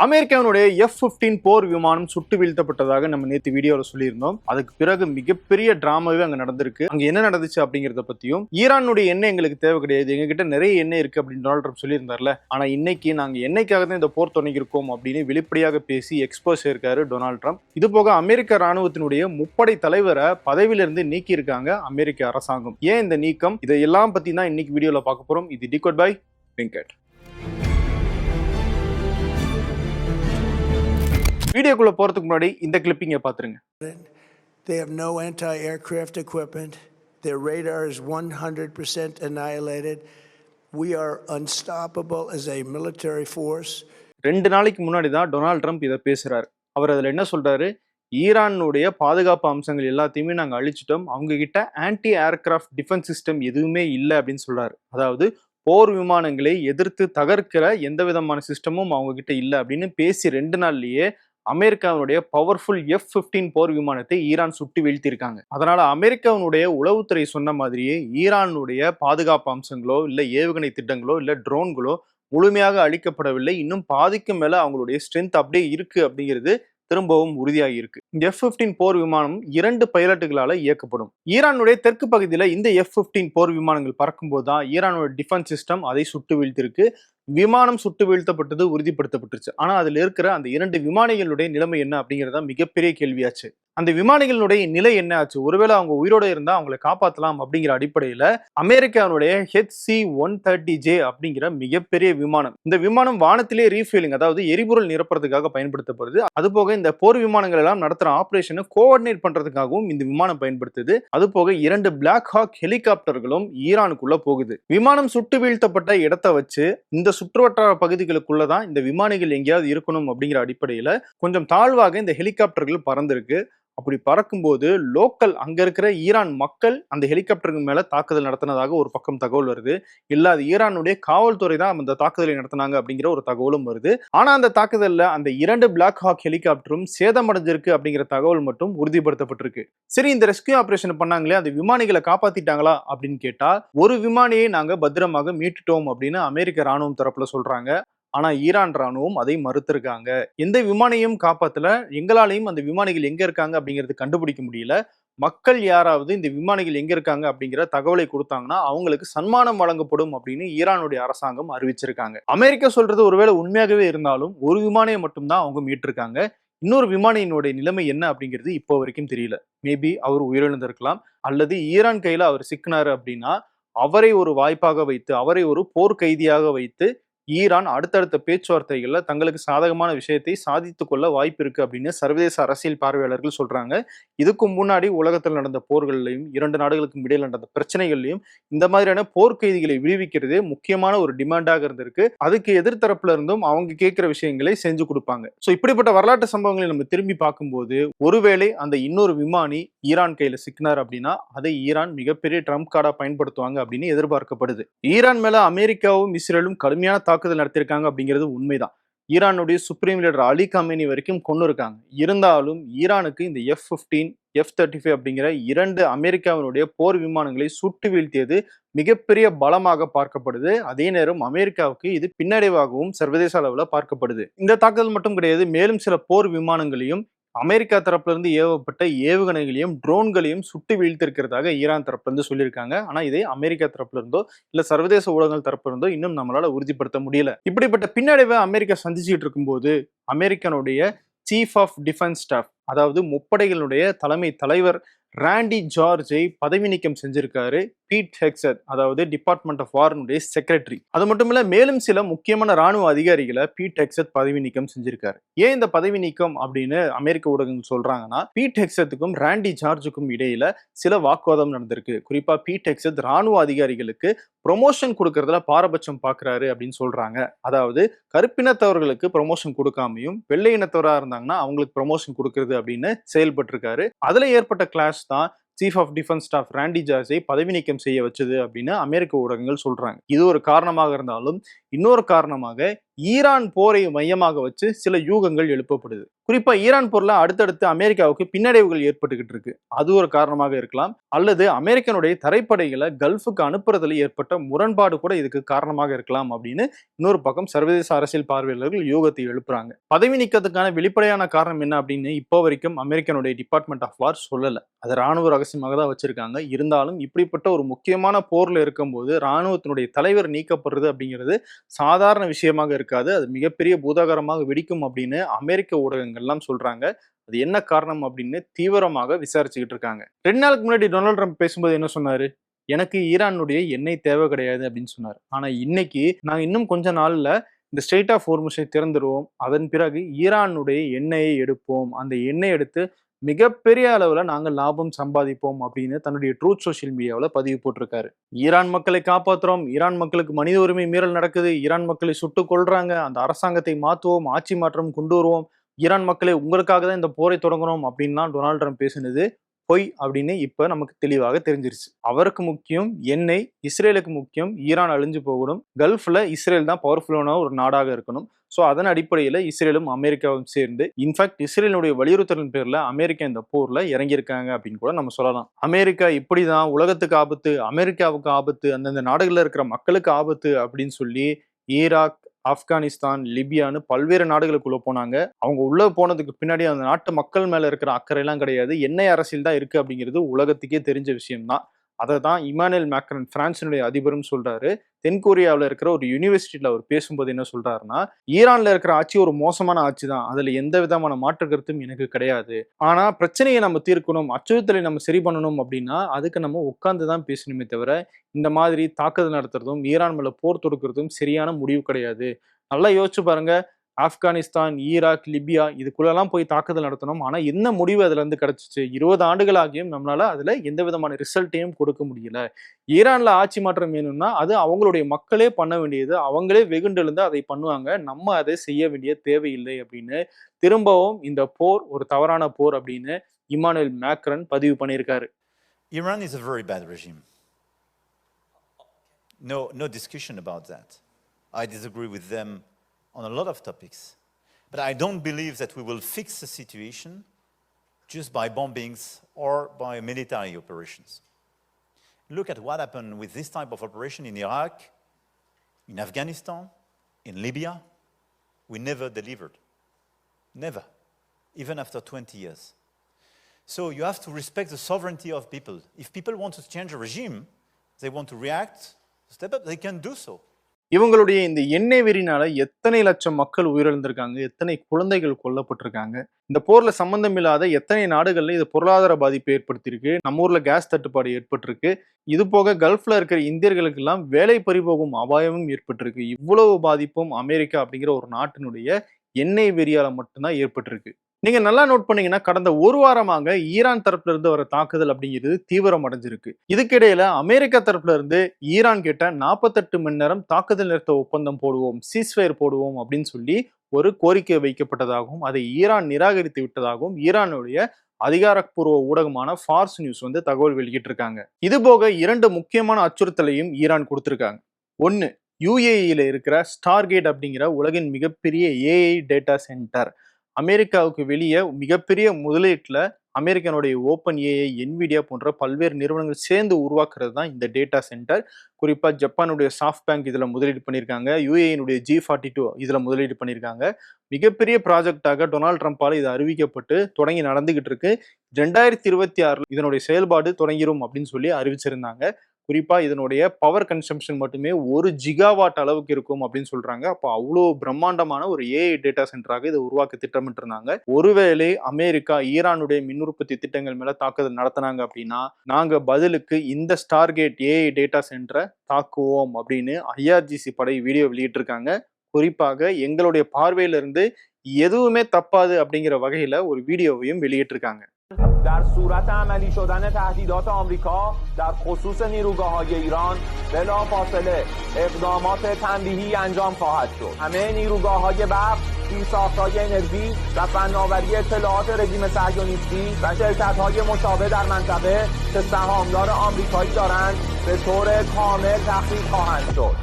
அமெரிக்காவினுடைய F-15 போர் விமானம் சுட்டு வீழ்த்தப்பட்டதாக நம்ம நேற்று வீடியோவில் சொல்லியிருந்தோம். அதுக்கு பிறகு மிகப்பெரிய டிராமாவே அங்க நடந்திருக்கு. அங்க என்ன நடந்துச்சு அப்படிங்கறத பத்தியும், ஈரானுடைய எண்ணெய் எங்களுக்கு தேவை கிடையாது, எங்ககிட்ட நிறைய எண்ணெய் இருக்கு அப்படின்னு டொனால்ட் ட்ரம்ப் சொல்லியிருந்தார்ல. ஆனா இன்னைக்கு நாங்க எண்ணெய்க்காக தான் இந்த போர் தொடங்கியிருக்கோம் அப்படின்னு வெளிப்படையாக பேசி எக்ஸ்போஸ் இருக்காரு டொனால்ட் ட்ரம்ப். இது போக அமெரிக்க ராணுவத்தினுடைய முப்படை தலைவரை பதவியிலிருந்து நீக்கி இருக்காங்க அமெரிக்க அரசாங்கம். ஏன் இந்த நீக்கம், இதையெல்லாம் பத்தி தான் இன்னைக்கு வீடியோல பார்க்க போறோம். இது டிகோட் பை வெங்கட். வீடியோக்குள்ள போறதுக்கு முன்னாடி இந்த கிளிப்பிங்க பாத்துருங்க. They have no anti-aircraft equipment. Their radar is 100% annihilated. We are unstoppable as a military force. 2 நாளைக்கு முன்னாடி தான் டொனால்ட் ட்ரம்ப் இதை பேசுறாரு. அவர் அதுல என்ன சொல்றாரு, ஈரானுடைய பாதுகாப்பு அம்சங்கள் எல்லாத்தையுமே நாங்க அழிச்சிட்டோம், அவங்க கிட்ட ஆன்டி ஏர்கிராஃப்ட் டிஃபென்ஸ் சிஸ்டம் எதுவுமே இல்லை அப்படின்னு சொல்றாரு. அதாவது போர் விமானங்களை எதிர்த்து தகர்க்கிற எந்த விதமான சிஸ்டமும் அவங்க கிட்ட இல்லை அப்படின்னு பேசி 2 நாள்லயே அமெரிக்காவுடைய பவர்ஃபுல் F-15 போர் விமானத்தை ஈரான் சுட்டு வீழ்த்திருக்காங்க. அதனால அமெரிக்காவுடைய உளவுத்துறை சொன்ன மாதிரியே ஈரானுடைய பாதுகாப்பு அம்சங்களோ இல்ல ஏவுகணை திட்டங்களோ இல்ல ட்ரோன்களோ முழுமையாக அழிக்கப்படவில்லை. இன்னும் பாதிக்கும் மேல அவங்களுடைய ஸ்ட்ரென்த் அப்படியே இருக்கு அப்படிங்கிறது திரும்பவும் உறுதியாகி இருக்கு. இந்த F-15 போர் விமானம் 2 பைலட்டுகளால இயக்கப்படும். ஈரானுடைய தெற்கு பகுதியில இந்த F-15 போர் விமானங்கள் பறக்கும் போதுதான் ஈரானுடைய டிஃபென்ஸ் சிஸ்டம் அதை சுட்டு வீழ்த்திருக்கு. விமானம் சுட்டு வீழ்த்தப்பட்டது உறுதிப்படுத்தப்பட்டுருச்சு. ஆனா அதுல இருக்கிற அந்த 2 விமானிகளுடைய நிலைமை என்ன அப்படிங்கறத மிகப்பெரிய கேள்வியாச்சு. அந்த விமானிகளுடைய நிலை என்ன ஆச்சு, ஒருவேளை அவங்க உயிரோட இருந்தா அவங்களை காப்பாற்றலாம் அப்படிங்கிற அடிப்படையில அமெரிக்காவுடைய HC-130J அப்படிங்கிற மிகப்பெரிய விமானம், இந்த விமானம் வானத்திலே ரீஃபில்லிங், அதாவது எரிபொருள் நிரப்புறதுக்காக பயன்படுத்தப்படுது. அது போக இந்த போர் விமானங்கள் எல்லாம் நடத்துற ஆபரேஷனை கோஆர்டினேட் பண்றதுக்காகவும் இந்த விமானம் பயன்படுத்துது. அது போக 2 பிளாக் ஹாக் ஹெலிகாப்டர்களும் ஈரானுக்குள்ள போகுது. விமானம் சுட்டு வீழ்த்தப்பட்ட இடத்தை வச்சு இந்த சுற்றுவட்டார பகுதிகளுக்குள்ளதான் இந்த விமானிகள் எங்கேயாவது இருக்கணும் அப்படிங்கிற அடிப்படையில கொஞ்சம் தாழ்வாக இந்த ஹெலிகாப்டர்கள் பறந்திருக்கு. அப்படி பறக்கும்போது லோக்கல் அங்க இருக்கிற ஈரான் மக்கள் அந்த ஹெலிகாப்டருக்கு மேல தாக்குதல் நடத்தினதாக ஒரு பக்கம் தகவல் வருது. இல்ல அது ஈரானுடைய காவல்துறை தான் அந்த தாக்குதலை நடத்தினாங்க அப்படிங்கிற ஒரு தகவலும் வருது. ஆனா அந்த தாக்குதல்ல அந்த 2 பிளாக் ஹாக் ஹெலிகாப்டரும் சேதமடைஞ்சிருக்கு அப்படிங்கிற தகவல் மட்டும் உறுதிப்படுத்தப்பட்டிருக்கு. சரி, இந்த ரெஸ்கியூ ஆபரேஷன் பண்ணாங்களே, அந்த விமானிகளை காப்பாத்திட்டாங்களா அப்படின்னு கேட்டா, ஒரு விமானியை நாங்க பத்திரமாக மீட்டுட்டோம் அப்படின்னு அமெரிக்க ராணுவம் தரப்புல சொல்றாங்க. ஆனா ஈரான் ராணுவம் அதை மறுத்திருக்காங்க. எந்த விமானியும் காப்பாத்தல, எங்களாலையும் அந்த விமானிகள் எங்க இருக்காங்க அப்படிங்கறது கண்டுபிடிக்க முடியல. மக்கள் யாராவது இந்த விமானிகள் எங்க இருக்காங்க அப்படிங்கிற தகவலை கொடுத்தாங்கன்னா அவங்களுக்கு சன்மானம் வழங்கப்படும் அப்படின்னு ஈரானுடைய அரசாங்கம் அறிவிச்சிருக்காங்க. அமெரிக்கா சொல்றது ஒருவேளை உண்மையாகவே இருந்தாலும் ஒரு விமானியை மட்டும்தான் அவங்க மீட்டிருக்காங்க. இன்னொரு விமானியினுடைய நிலைமை என்ன அப்படிங்கிறது இப்போ வரைக்கும் தெரியல. மேபி அவர் உயிரிழந்திருக்கலாம், அல்லது ஈரான் கையில அவர் சிக்கினாரு அப்படின்னா அவரை ஒரு வாய்ப்பாக வைத்து, அவரை ஒரு போர் கைதியாக வைத்து ஈரான் அடுத்தடுத்த பேச்சுவார்த்தைகள்ல தங்களுக்கு சாதகமான விஷயத்தை சாதித்துக் கொள்ள வாய்ப்பு இருக்கு அப்படின்னு சர்வதேச அரசியல் பார்வையாளர்கள் சொல்றாங்க. இதுக்கு முன்னாடி உலகத்தில் நடந்த போர்கள்லையும் 2 நாடுகளுக்கும் இடையில் நடந்த பிரச்சனைகள்லையும் இந்த மாதிரியான போர்க்கைதிகளை விடுவிக்கிறதே முக்கியமான ஒரு டிமாண்டாக இருந்திருக்கு. அதுக்கு எதிர்த்தரப்புல இருந்தும் அவங்க கேட்கிற விஷயங்களை செஞ்சு கொடுப்பாங்க. சோ இப்படிப்பட்ட வரலாற்று சம்பவங்களை நம்ம திரும்பி பார்க்கும்போது ஒருவேளை அந்த இன்னொரு விமானி ஈரான் கையில சிக்கினார் அப்படின்னா அதை ஈரான் மிகப்பெரிய ட்ரம்ப் கார்டா பயன்படுத்துவாங்க அப்படின்னு எதிர்பார்க்கப்படுது. ஈரான் மேல அமெரிக்காவும் இஸ்ரேலும் கடுமையான தாக்குதல் நடத்திருக்காங்க அப்படிங்கிறது உண்மைதான். ஈரானுடைய சுப்ரீம் லீடர் அலி கமேனி வரைக்கும் கொண்டு இருக்காங்க. இருந்தாலும் ஈரானுக்கு இந்த F-15 F-35 அப்படிங்கிற 2 அமெரிக்காவினுடைய போர் விமானங்களை சுட்டு வீழ்த்தியது மிகப்பெரிய பலமாக பார்க்கப்படுது. அதே நேரம் அமெரிக்காவுக்கு இது பின்னடைவாகவும் சர்வதேச அளவுல பார்க்கப்படுது. இந்த தாக்குதல் மட்டும் கிடையாது, மேலும் சில போர் விமானங்களையும் அமெரிக்கா தரப்புல இருந்து ஏவப்பட்ட ஏவுகணைகளையும் ட்ரோன்களையும் சுட்டு வீழ்த்திருக்கிறதாக ஈரான் தரப்புல இருந்து சொல்லியிருக்காங்க. ஆனா இதை அமெரிக்கா தரப்புல இருந்தோ இல்ல சர்வதேச ஊடகங்கள் தரப்புல இருந்தோ இன்னும் நம்மளால உறுதிப்படுத்த முடியல. இப்படிப்பட்ட பின்னடைவை அமெரிக்கா சந்திச்சுட்டு இருக்கும்போது அமெரிக்கனுடைய சீஃப் ஆஃப் டிஃபென்ஸ் ஸ்டாஃப், அதாவது முப்படைகளுடைய தலைமை தலைவர் ராண்டி ஜார்ஜை பதவி நீக்கம் செஞ்சிருக்காரு பீட் ஹெக்ஸட், அதாவது டிபார்ட்மெண்ட் ஆஃப் வார்னுடைய செக்ரட்டரி. அது மட்டும் இல்ல, மேலும் சில முக்கியமான ராணுவ அதிகாரிகளை பீட் ஹெக்ஸட் பதவி நீக்கம் செஞ்சிருக்காரு. ஏன் இந்த பதவி நீக்கம் அப்படின்னு அமெரிக்க ஊடகங்கள் சொல்றாங்கன்னா, பீட் ஹெக்ஸத்துக்கும் ராண்டி ஜார்ஜுக்கும் இடையில சில வாக்குவாதம் நடந்திருக்கு. குறிப்பா பீட் ஹெக்ஸட் ராணுவ அதிகாரிகளுக்கு ப்ரொமோஷன் கொடுக்கறதுல பாரபட்சம் பாக்குறாரு அப்படின்னு சொல்றாங்க. அதாவது கருப்பினத்தவர்களுக்கு ப்ரொமோஷன் கொடுக்காமையும் வெள்ளை இனத்தவரா இருந்தாங்கன்னா அவங்களுக்கு ப்ரொமோஷன் கொடுக்கறது அப்படின்னு செயல்பட்டு இருக்காரு. அதுல ஏற்பட்ட கிளாஷ் தான் சீஃப் ஆஃப் டிஃபென்ஸ் ஸ்டாஃப் ராண்டி ஜார்ஜை பதவி நீக்கம் செய்ய வச்சது அப்படின்னு அமெரிக்க ஊடகங்கள் சொல்றாங்க. இது ஒரு காரணமாக இருந்தாலும் இன்னொரு காரணமாக ஈரான் போரை மையமாக வச்சு சில யூகங்கள் எழுப்பப்படுது. குறிப்பா ஈரான் போர்ல அடுத்தடுத்து அமெரிக்காவுக்கு பின்னடைவுகள் ஏற்பட்டுக்கிட்டு இருக்கு. அது ஒரு காரணமாக இருக்கலாம். அல்லது அமெரிக்கனுடைய தரைப்படைகளை கல்ஃபுக்கு அனுப்புறதுல ஏற்பட்ட முரண்பாடு கூட இதுக்கு காரணமாக இருக்கலாம் அப்படின்னு இன்னொரு பக்கம் சர்வதேச அரசியல் பார்வையாளர்கள் யூகத்தை எழுப்புறாங்க. பதவி நீக்கத்துக்கான வெளிப்படையான காரணம் என்ன அப்படின்னு இப்போ வரைக்கும் அமெரிக்கனுடைய டிபார்ட்மெண்ட் ஆஃப் வார் சொல்லல. அது ராணுவ ரகசியமாக தான் வச்சிருக்காங்க. இருந்தாலும் இப்படிப்பட்ட ஒரு முக்கியமான போர்ல இருக்கும்போது ராணுவத்தினுடைய தலைவர் நீக்கப்படுறது அப்படிங்கிறது சாதாரண விஷயமாக இருக்காது. அது மிகப்பெரிய பூதாகரமாக வெடிக்கும் அப்படின்னு அமெரிக்க ஊடகங்கள்லாம் சொல்றாங்க. அது என்ன காரணம் அப்படின்னு தீவிரமாக விசாரிச்சுக்கிட்டு இருக்காங்க. 2 நாளுக்கு முன்னாடி டொனால்ட் ட்ரம்ப் பேசும்போது என்ன சொன்னாரு? எனக்கு ஈரானுடைய எண்ணெய் தேவை கிடையாது அப்படின்னு சொன்னார். ஆனா இன்னைக்கு நாங்க இன்னும் கொஞ்ச நாள்ல இந்த ஸ்ட்ரெய்ட் ஆஃப் ஹோர்முஸை திறந்துடுவோம். அதன் பிறகு ஈரானுடைய எண்ணெயை எடுப்போம். அந்த எண்ணெய் எடுத்து மிகப்பெரிய அளவுல நாங்க லாபம் சம்பாதிப்போம் அப்படின்னு தன்னுடைய ட்ரூத் சோஷியல் மீடியாவில் பதிவு போட்டிருக்காரு. ஈரான் மக்களை காப்பாற்றுறோம், ஈரான் மக்களுக்கு மனித உரிமை மீறல் நடக்குது, ஈரான் மக்களை சுட்டு கொள்றாங்க, அந்த அரசாங்கத்தை மாற்றுவோம், ஆட்சி மாற்றம் கொண்டு வருவோம், ஈரான் மக்களை உங்களுக்காக தான் இந்த போரை தொடங்கணும் அப்படின்லாம் டொனால்ட் ட்ரம்ப் பேசினது பொய் அப்படின்னு இப்ப நமக்கு தெளிவாக தெரிஞ்சிருச்சு. அவருக்கு முக்கியம் எண்ணெய், இஸ்ரேலுக்கு முக்கியம் ஈரான் அழிஞ்சு போகணும், கல்ஃப்ல இஸ்ரேல் தான் பவர்ஃபுல்லான ஒரு நாடாக இருக்கணும். ஸோ அதன் அடிப்படையில் இஸ்ரேலும் அமெரிக்காவும் சேர்ந்து இன்ஃபேக்ட் இஸ்ரேலினுடைய வலியுறுத்தலின் பேர்ல அமெரிக்கா இந்த போர்ல இறங்கியிருக்காங்க அப்படின்னு கூட நம்ம சொல்லலாம். அமெரிக்கா இப்படிதான் உலகத்துக்கு ஆபத்து, அமெரிக்காவுக்கு ஆபத்து, அந்தந்த நாடுகளில் இருக்கிற மக்களுக்கு ஆபத்து அப்படின்னு சொல்லி ஈராக், ஆப்கானிஸ்தான், லிபியான்னு பல்வேறு நாடுகளுக்குள்ள போனாங்க. அவங்க உள்ள போனதுக்கு பின்னாடி அந்த நாட்டு மக்கள் மேல இருக்கிற அக்கறை எல்லாம் கிடையாது, எண்ணெய் அரசியல் தான் இருக்கு அப்படிங்கிறது உலகத்துக்கே தெரிஞ்ச விஷயம்தான். அதை தான் இமானுவேல் மேக்ரன் பிரான்சினுடைய அதிபரும் சொல்றாரு. தென்கொரியாவில் இருக்கிற ஒரு யூனிவர்சிட்டியில அவர் பேசும்போது என்ன சொல்றாருன்னா, ஈரான்ல இருக்கிற ஆட்சி ஒரு மோசமான ஆட்சி தான், அதுல எந்த விதமான மாற்று கருத்தும் எனக்கு கிடையாது. ஆனா பிரச்சனையை நம்ம தீர்க்கணும், அச்சுறுத்தலை நம்ம சரி பண்ணணும் அப்படின்னா அதுக்கு நம்ம உட்கார்ந்து தான் பேசணுமே தவிர இந்த மாதிரி தாக்குதல் நடத்துறதும் ஈரான் மேல போர் தொடுக்கிறதும் சரியான முடிவு கிடையாது. நல்லா யோசிச்சு பாருங்க, ஆப்கானிஸ்தான், ஈராக், லிபியா இதுக்குள்ளெல்லாம் போய் தாக்குதல் நடத்தணும். ஆனா என்ன முடிவு அதுல இருந்து கிடைச்சிச்சு? 20 ஆண்டுகளாகியும் நம்மளால அதுல எந்த விதமான ரிசல்ட்டையும் கொடுக்க முடியல. ஈரான்ல ஆட்சி மாற்றம் வேணும்னா அது அவங்களுடைய மக்களே பண்ண வேண்டியது, அவங்களே வெகுண்டெழுந்து அதை பண்ணுவாங்க, நம்ம அதை செய்ய வேண்டிய தேவையில்லை அப்படின்னு திரும்பவும் இந்த போர் ஒரு தவறான போர் அப்படின்னு இமானுவேல் மேக்ரன் பதிவு பண்ணியிருக்காரு. Iran is a very bad regime. No discussion about that. I disagree with them on a lot of topics. But I don't believe that we will fix the situation just by bombings or by military operations. Look at what happened with this type of operation in Iraq, in Afghanistan, in Libya. We never delivered. Never. Even after 20 years. So you have to respect the sovereignty of people. If people want to change a regime, they want to react, step up, they can do so. இவங்களுடைய இந்த எண்ணெய் வெறினால எத்தனை லட்சம் மக்கள் உயிரிழந்திருக்காங்க, எத்தனை குழந்தைகள் கொல்லப்பட்டிருக்காங்க, இந்த போர்ல சம்பந்தம் இல்லாத எத்தனை நாடுகள்ல இது பொருளாதார பாதிப்பை ஏற்படுத்தியிருக்கு, நம்ம ஊர்ல கேஸ் தட்டுப்பாடு ஏற்பட்டிருக்கு, இது போக கல்ஃப்ல இருக்கிற இந்தியர்களுக்கு எல்லாம் வேலை பறிபோகும் அபாயமும் ஏற்பட்டிருக்கு. இவ்வளவு பாதிப்பும் அமெரிக்கா அப்படிங்கிற ஒரு நாட்டினுடைய எண்ணெய் வெறியால மட்டும்தான் ஏற்பட்டிருக்கு. நீங்க நல்லா நோட் பண்ணீங்கன்னா கடந்த ஒரு வாரமாக ஈரான் தரப்புல இருந்து வர தாக்குதல் அப்படிங்கிறது தீவிரம் அடைஞ்சிருக்கு. இதுக்கிடையில அமெரிக்கா தரப்புல இருந்து ஈரான் கிட்ட 48 மணி நேரம் தாக்குதல் நிறுத்த ஒப்பந்தம் போடுவோம், சீஸ்ஃபயர் போடுவோம் அப்படின்னு சொல்லி ஒரு கோரிக்கை வைக்கப்பட்டதாகவும் அதை ஈரான் நிராகரித்து விட்டதாகவும் ஈரானுடைய அதிகாரப்பூர்வ ஊடகமான ஃபார்ஸ் நியூஸ் வந்து தகவல் வெளியிட்டு இருக்காங்க. இது போக 2 முக்கியமான அச்சுறுத்தலையும் ஈரான் கொடுத்திருக்காங்க. ஒன்னு, யுஏஇல இருக்கிற ஸ்டார்கேட் அப்படிங்கிற உலகின் மிகப்பெரிய ஏஐ டேட்டா சென்டர். அமெரிக்காவுக்கு வெளியே மிகப்பெரிய முதலீட்டுல அமெரிக்கனுடைய ஓப்பன் ஏஐ, என்விடியா போன்ற பல்வேறு நிறுவனங்கள் சேர்ந்து உருவாக்குறது தான் இந்த டேட்டா சென்டர். குறிப்பா ஜப்பானுடைய சாஃப்ட் பேங்க் இதுல முதலீடு பண்ணியிருக்காங்க, யுஏஇனுடைய G42 இதுல முதலீடு பண்ணியிருக்காங்க. மிகப்பெரிய ப்ராஜெக்டாக டொனால்ட் ட்ரம்பால இது அறிவிக்கப்பட்டு தொடங்கி நடந்துகிட்டு இருக்கு. 2026 இதனுடைய செயல்பாடு தொடங்கிரும் அப்படின்னு சொல்லி அறிவிச்சிருந்தாங்க. குறிப்பா இதனுடைய பவர் கன்சம்ஷன் மட்டுமே 1 ஜிகாவாட் அளவுக்கு இருக்கும் அப்படின்னு சொல்றாங்க. அப்போ அவ்வளோ பிரம்மாண்டமான ஒரு ஏஐ டேட்டா சென்டராக இதை உருவாக்க திட்டமிட்டு இருந்தாங்க. ஒருவேளை அமெரிக்கா ஈரானுடைய மின் உற்பத்தி திட்டங்கள் மேல தாக்குதல் நடத்தினாங்க அப்படின்னா நாங்க பதிலுக்கு இந்த ஸ்டார்கேட் ஏஐ டேட்டா சென்டரை தாக்குவோம் அப்படின்னு IRGC படை வீடியோ வெளியிட்டு இருக்காங்க. குறிப்பாக எங்களுடைய பார்வையில இருந்து எதுவுமே தப்பாது அப்படிங்கிற வகையில ஒரு வீடியோவையும் வெளியிட்டிருக்காங்க. در صورت عملی شدن تهدیدات آمریکا در خصوص نیروگاه‌های ایران بلافاصله اقدامات تنبیهی انجام خواهد شد. همه نیروگاه‌های برق، زیرساخت‌های انرژی و فناوری اطلاعات رژیم صهیونیستی و شرکت‌های مشابه در منطقه که سهامدار آمریکایی دارند به طور کامل تخریب خواهند شد.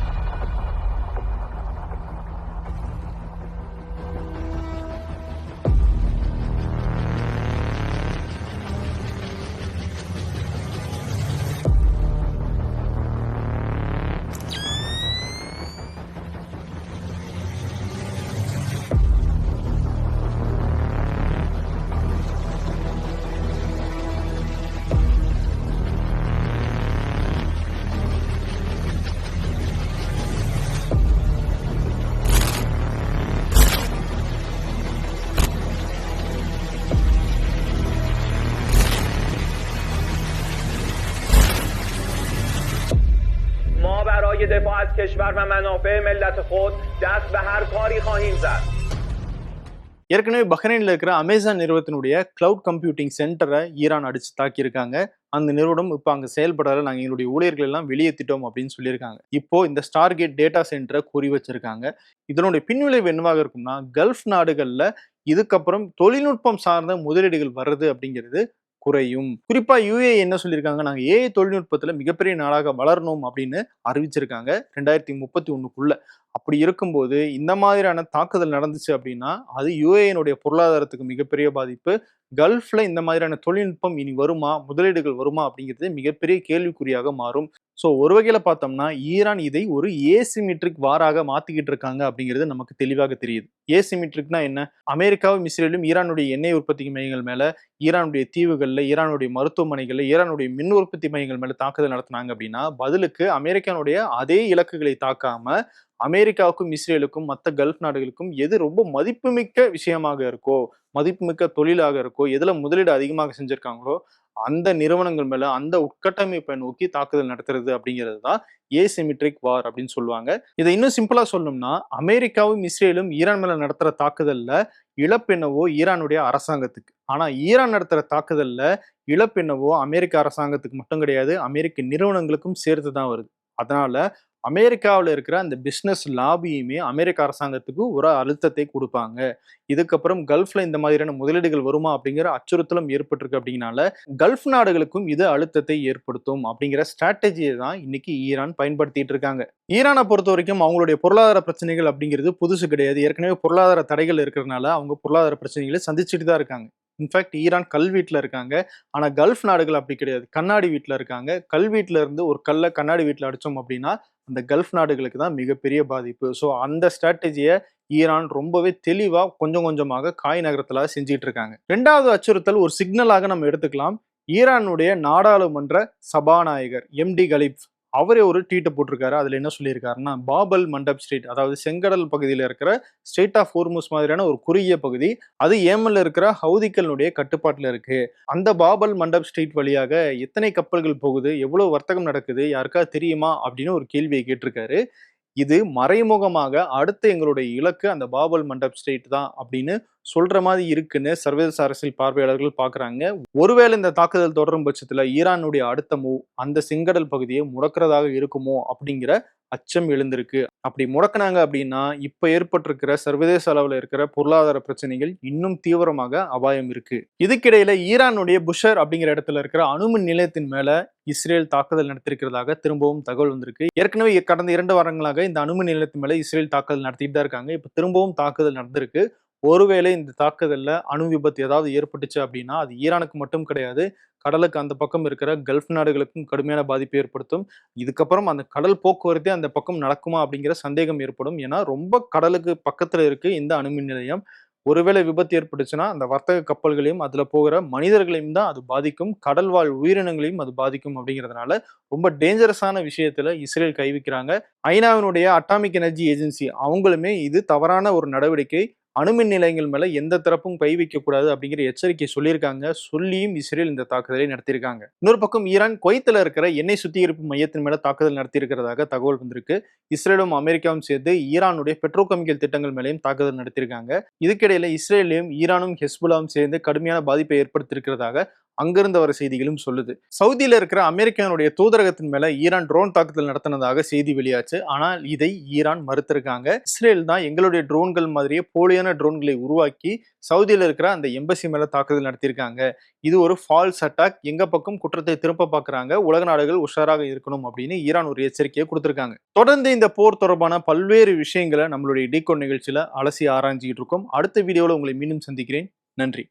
کشور و منافع ملت خود دست به هر کاری خواهیم زد. ஏற்கனவே பஹ்ரைன்ல இருக்கிற அமேசான் நிறுவனத்தினுடைய கிளவுட் கம்ப்யூட்டிங் சென்டரை ஈரான் அடிச்சு தாக்கியிருக்காங்க. அந்த நிறுவனம் இப்போ அங்கே செயல்படாத நாங்கள் எங்களுடைய ஊழியர்கள் எல்லாம் வெளியேற்றிட்டோம் அப்படின்னு சொல்லியிருக்காங்க. இப்போ இந்த ஸ்டார்கேட் டேட்டா சென்டரை குறி வச்சிருக்காங்க. இதனுடைய பின்விளைவு என்னவாக இருக்கும்னா, கல்ஃப் நாடுகள்ல இதுக்கப்புறம் தொழில்நுட்பம் சார்ந்த முதலீடுகள் வர்றது அப்படிங்கிறது குறையும். குறிப்பா UAE என்ன சொல்லியிருக்காங்க, நாங்க AI தொழில்நுட்பத்துல மிகப்பெரிய நாடாக வளரணும் அப்படின்னு அறிவிச்சிருக்காங்க 2031க்குள்ள. அப்படி இருக்கும்போது இந்த மாதிரியான தாக்குதல் நடந்துச்சு அப்படின்னா அது UAE பொருளாதாரத்துக்கு மிகப்பெரிய பாதிப்பு. கல்ஃப்ல இந்த மாதிரியான தொழில்நுட்பம் இனி வருமா, முதலீடுகள் வருமா அப்படிங்கிறது மிகப்பெரிய கேள்விக்குறியாக மாறும். ஸோ ஒரு வகையில பார்த்தோம்னா ஈரான் இதை ஒரு ஏசிமெட்ரிக் வாராக மாத்திக்கிட்டு இருக்காங்க அப்படிங்கிறது நமக்கு தெளிவாக தெரியுது. ஏசிமெட்ரிக்னா என்ன? அமெரிக்காவும் இஸ்ரேலும் ஈரானுடைய எண்ணெய் உற்பத்தி மையங்கள் மேல, ஈரானுடைய தீவுகள்ல, ஈரானுடைய மருத்துவமனைகள்ல, ஈரானுடைய மின் உற்பத்தி மையங்கள் மேல தாக்குதல் நடத்தினாங்க அப்படின்னா பதிலுக்கு அமெரிக்கானுடைய அதே இலக்குகளை தாக்காம அமெரிக்காவுக்கும் இஸ்ரேலுக்கும் மற்ற கல்ஃப் நாடுகளுக்கும் எது ரொம்ப மதிப்புமிக்க விஷயமாக இருக்கோ, மதிப்புமிக்க தொழிலாக இருக்கோ, எதுல முதலீடு அதிகமாக செஞ்சிருக்காங்களோ அந்த நிறுவனங்கள் மேல, அந்த உட்கட்டமைப்பை நோக்கி தாக்குதல் நடத்துறது அப்படிங்கிறது தான் ஏசிமெட்ரிக் வார் அப்படின்னு சொல்லுவாங்க. இதை இன்னும் சிம்பிளா சொல்லணும்னா, அமெரிக்காவும் இஸ்ரேலும் ஈரான் மேல நடத்துற தாக்குதல்ல இழப்பென்னவோ ஈரானுடைய அரசாங்கத்துக்கு. ஆனா ஈரான் நடத்துற தாக்குதல்ல இழப்பென்னவோ அமெரிக்க அரசாங்கத்துக்கு மட்டும் கிடையாது, அமெரிக்க நிறுவனங்களுக்கும் சேர்த்து தான் வருது. அதனால அமெரிக்காவில் இருக்கிற அந்த பிஸ்னஸ் லாபியுமே அமெரிக்க அரசாங்கத்துக்கு ஒரு அழுத்தத்தை கொடுப்பாங்க. இதுக்கப்புறம் கல்ஃப்ல இந்த மாதிரியான முதலீடுகள் வருமா அப்படிங்கிற அச்சுறுத்தலும் ஏற்பட்டிருக்கு. அப்படிங்கனால கல்ஃப் நாடுகளுக்கும் இது அழுத்தத்தை ஏற்படுத்தும் அப்படிங்கிற ஸ்ட்ராட்டஜியை தான் இன்னைக்கு ஈரான் பயன்படுத்திட்டு இருக்காங்க. ஈரானை பொறுத்த வரைக்கும் அவங்களுடைய பொருளாதார பிரச்சனைகள் அப்படிங்கிறது புதுசு கிடையாது. ஏற்கனவே பொருளாதார தடைகள் இருக்கிறதுனால அவங்க பொருளாதார பிரச்சனைகளை சந்திச்சுட்டு தான் இருக்காங்க. இன்ஃபேக்ட் ஈரான் கல்வீட்டில் இருக்காங்க. ஆனால் கல்ஃப் நாடுகள் அப்படி கிடையாது, கண்ணாடி வீட்டில் இருக்காங்க. கல்வீட்டில் இருந்து ஒரு கல்லை கண்ணாடி வீட்டில் அடித்தோம் அப்படின்னா அந்த கல்ஃப் நாடுகளுக்கு தான் மிகப்பெரிய பாதிப்பு. ஸோ அந்த ஸ்ட்ராட்டஜியை ஈரான் ரொம்பவே தெளிவாக கொஞ்சம் கொஞ்சமாக காய் நகரத்தில் செஞ்சுட்டு இருக்காங்க. ரெண்டாவது அச்சுறுத்தல் ஒரு சிக்னலாக நம்ம எடுத்துக்கலாம். ஈரானுடைய நாடாளுமன்ற சபாநாயகர் MD கலீப் அவரே ஒரு ட்வீட்டை போட்டிருக்காரு. அதுல என்ன சொல்லியிருக்காருன்னா, பாபல் மண்டப் ஸ்ட்ரீட், அதாவது செங்கடல் பகுதியில் இருக்கிற ஸ்ட்ரெய்ட் ஆஃப் ஹோர்முஸ் மாதிரியான ஒரு குறுகிய பகுதி, அது ஏமன்ல இருக்கிற ஹவுதிகளுடைய கட்டுப்பாட்டுல இருக்கு. அந்த பாபல் மண்டப் ஸ்ட்ரீட் வழியாக எத்தனை கப்பல்கள் போகுது, எவ்வளவு வர்த்தகம் நடக்குது, யாருக்காவது தெரியுமா அப்படின்னு ஒரு கேள்வியை கேட்டிருக்காரு. இது மறைமுகமாக அடுத்த எங்களுடைய இலக்கு அந்த பாபல் மண்டப் ஸ்ட்ரீட் தான் அப்படின்னு சொல்ற மாதிரி இருக்குன்னு சர்வதேச அரசியல் பார்வையாளர்கள் பாக்குறாங்க. ஒருவேளை இந்த தாக்குதல் தொடரும் பட்சத்துல ஈரானுடைய அடுத்த மூவ் அந்த செங்கடல் பகுதியை முடக்கிறதாக இருக்குமோ அப்படிங்கிற அச்சம் எழுந்திருக்கு. அப்படி முடக்கினாங்க அப்படின்னா இப்ப ஏற்பட்டிருக்கிற சர்வதேச அளவுல இருக்கிற பொருளாதார பிரச்சனைகள் இன்னும் தீவிரமாக அபாயம் இருக்கு. இதுக்கிடையில ஈரானுடைய புஷர் அப்படிங்கிற இடத்துல இருக்கிற அணுமின் நிலையத்தின் மேல இஸ்ரேல் தாக்குதல் நடத்திருக்கிறதாக திரும்பவும் தகவல் வந்திருக்கு. ஏற்கனவே கடந்த 2 வாரங்களாக இந்த அணுமின் நிலையத்தின் மேல இஸ்ரேல் தாக்குதல் நடத்திட்டு தான் இருக்காங்க. இப்ப திரும்பவும் தாக்குதல் நடந்திருக்கு. ஒருவேளை இந்த தாக்குதல்ல அணு விபத்து ஏதாவது ஏற்பட்டுச்சு அப்படின்னா அது ஈரானுக்கு மட்டும் கிடையாது, கடலுக்கு அந்த பக்கம் இருக்கிற கல்ஃப் நாடுகளுக்கும் கடுமையான பாதிப்பை ஏற்படுத்தும். இதுக்கப்புறம் அந்த கடல் போக்குவரத்தே அந்த பக்கம் நடக்குமா அப்படிங்கிற சந்தேகம் ஏற்படும். ஏன்னா ரொம்ப கடலுக்கு பக்கத்துல இருக்கு இந்த அணுமின் நிலையம். ஒருவேளை விபத்து ஏற்பட்டுச்சுன்னா அந்த வர்த்தக கப்பல்களையும் அதுல போகிற மனிதர்களையும் தான் அது பாதிக்கும், கடல்வாழ் உயிரினங்களையும் அது பாதிக்கும். அப்படிங்கிறதுனால ரொம்ப டேஞ்சரஸான விஷயத்துல இஸ்ரேல் கை வைக்கிறாங்க. ஐநாவினுடைய அட்டாமிக் எனர்ஜி ஏஜென்சி அவங்களுமே இது தவறான ஒரு நடவடிக்கை, அணுமின் நிலையங்கள் மேல எந்த தரப்பும் கை வைக்க கூடாது அப்படிங்கிற எச்சரிக்கை சொல்லியிருக்காங்க. சொல்லியும் இஸ்ரேல் இந்த தாக்குதலை நடத்தியிருக்காங்க. இன்னொரு பக்கம் ஈரான் குவைத்துல இருக்கிற எண்ணெய் சுத்திகரிப்பு மையத்தின் மேல தாக்குதல் நடத்தியிருக்கிறதாக தகவல் வந்திருக்கு. இஸ்ரேலும் அமெரிக்காவும் சேர்ந்து ஈரானுடைய பெட்ரோகெமிக்கல் திட்டங்கள் மேலேயும் தாக்குதல் நடத்தியிருக்காங்க. இதுக்கிடையில இஸ்ரேலையும் ஈரானும் ஹெஸ்புல்லாவும் சேர்ந்து கடுமையான பாதிப்பை ஏற்படுத்தியிருக்கிறதாக அங்கிருந்து வர செய்திகளும் சொல்லுது. சவுதியில இருக்கிற அமெரிக்கானுடைய தூதரகத்தின் மேல ஈரான் ட்ரோன் தாக்குதல் நடத்தினதாக செய்தி வெளியாச்சு. ஆனால் இதை ஈரான் மறுத்திருக்காங்க. இஸ்ரேல் தான் எங்களுடைய ட்ரோன்கள் மாதிரியே போலியான ட்ரோன்களை உருவாக்கி சவுதியில இருக்கிற அந்த எம்பசி மேல தாக்குதல் நடத்தியிருக்காங்க. இது ஒரு ஃபால்ஸ் அட்டாக், எங்க பக்கம் குற்றத்தை திருப்ப பாக்குறாங்க, உலக நாடுகள் உஷாராக இருக்கணும் அப்படின்னு ஈரான் ஒரு எச்சரிக்கையை கொடுத்திருக்காங்க. தொடர்ந்து இந்த போர் தொடர்பான பல்வேறு விஷயங்களை நம்மளுடைய டீகோட் நிகழ்ச்சியில அலசி ஆராய்ஞ்சிட்டு இருக்கோம். அடுத்த வீடியோல உங்களை மீண்டும் சந்திக்கிறேன். நன்றி.